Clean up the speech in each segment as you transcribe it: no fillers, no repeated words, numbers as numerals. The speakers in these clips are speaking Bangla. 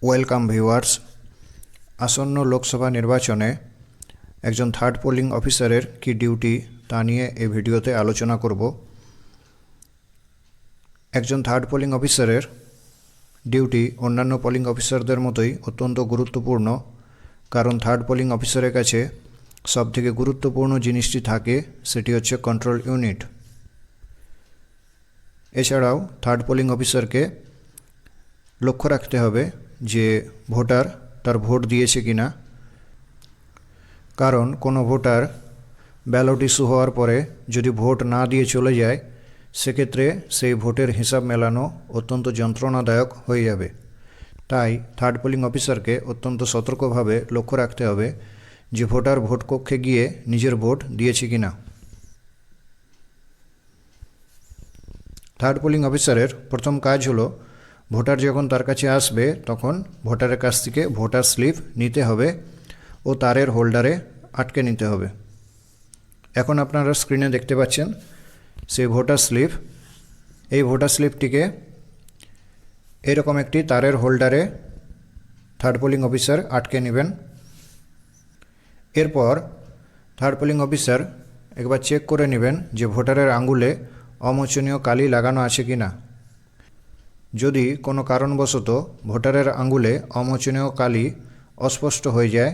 Welcome viewers. আসন্ন লোকসভা নির্বাচনে একজন থার্ড পোলিং অফিসারের কি ডিউটি তা নিয়ে এই ভিডিওতে আলোচনা করব। একজন থার্ড পোলিং অফিসারের ডিউটি অন্যান্য পোলিং অফিসারদের মতোই অত্যন্ত গুরুত্বপূর্ণ, কারণ থার্ড পোলিং অফিসারের কাছে সবথেকে গুরুত্বপূর্ণ জিনিসটি থাকে, সেটি হচ্ছে কন্ট্রোল ইউনিট। এছাড়াও থার্ড পোলিং অফিসারকে লক্ষ্য রাখতে হবে যে ভোটার তার ভোট দিয়েছে কিনা, কারণ কোনো ভোটার ব্যালট ইস্যু হওয়ার পরে যদি ভোট না দিয়ে চলে যায়, সেক্ষেত্রে সেই ভোটের হিসাব মেলানো অত্যন্ত যন্ত্রণাদায়ক হয়ে যাবে। তাই থার্ড পোলিং অফিসারকে অত্যন্ত সতর্কভাবে লক্ষ্য রাখতে হবে যে ভোটার ভোট কক্ষে গিয়ে নিজের ভোট দিয়েছে কিনা। থার্ড পোলিং অফিসারের প্রথম কাজ হলো, ভোটার যখন তার কাছে আসবে তখন ভোটারের কাছ থেকে ভোটার স্লিপ নিতে হবে ও তারের হোল্ডারে আটকে নিতে হবে। এখন আপনারা স্ক্রিনে দেখতে পাচ্ছেন সেই ভোটার স্লিপ। এই ভোটার স্লিপটিকে এরকম একটি তারের হোল্ডারে থার্ড পোলিং অফিসার আটকে নেবেন। এরপর থার্ড পোলিং অফিসার একবার চেক করে নেবেন যে ভোটারের আঙুলে অমোচনীয় কালি লাগানো আছে কিনা। যদি কোনো কারণবশত ভোটারের আঙুলে অমোচনীয় কালি অস্পষ্ট হয়ে যায়,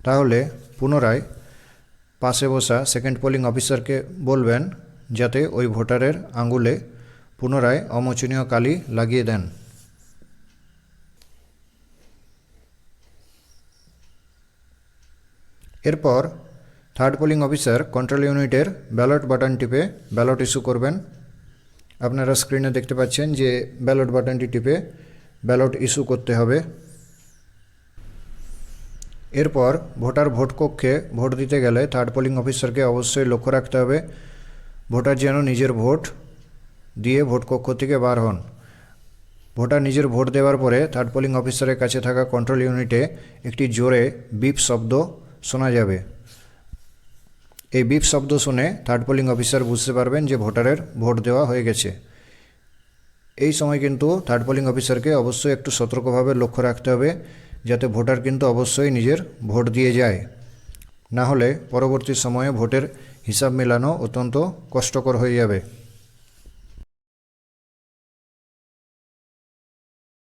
তাহলে পুনরায় পাশে বসা সেকেন্ড পোলিং অফিসারকে বলবেন যাতে ওই ভোটারের আঙুলে পুনরায় অমোচনীয় কালি লাগিয়ে দেন। এরপর থার্ড পোলিং অফিসার কন্ট্রোল ইউনিটের ব্যালট বাটন টিপে ব্যালট ইস্যু করবেন। আপনারা স্ক্রিনে দেখতে পাচ্ছেন যে ব্যালট বাটনটি টিপে ব্যালট ইস্যু করতে হবে। এরপর ভোটার ভোট কক্ষে ভোট দিতে গেলে থার্ড পোলিং অফিসারকে অবশ্যই লক্ষ্য রাখতে হবে ভোটার যেন নিজের ভোট দিয়ে ভোট কক্ষ থেকে বার হন। ভোটার নিজের ভোট দেওয়ার পরে থার্ড পোলিং অফিসারের কাছে থাকা কন্ট্রোল ইউনিটে একটি জোরে বিপ শব্দ শোনা যাবে। এই বিপ শব্দ শুনে থার্ড পোলিং অফিসার বুঝতে পারবেন যে ভোটারের ভোট দেওয়া হয়ে গেছে। এই সময় কিন্তু থার্ড পোলিং অফিসারকে অবশ্যই একটু সতর্কভাবে লক্ষ্য রাখতে হবে যাতে ভোটার কিন্তু অবশ্যই নিজের ভোট দিয়ে যায়, না হলে পরবর্তী সময়ে ভোটের হিসাব মেলানো অত্যন্ত কষ্টকর হয়ে যাবে।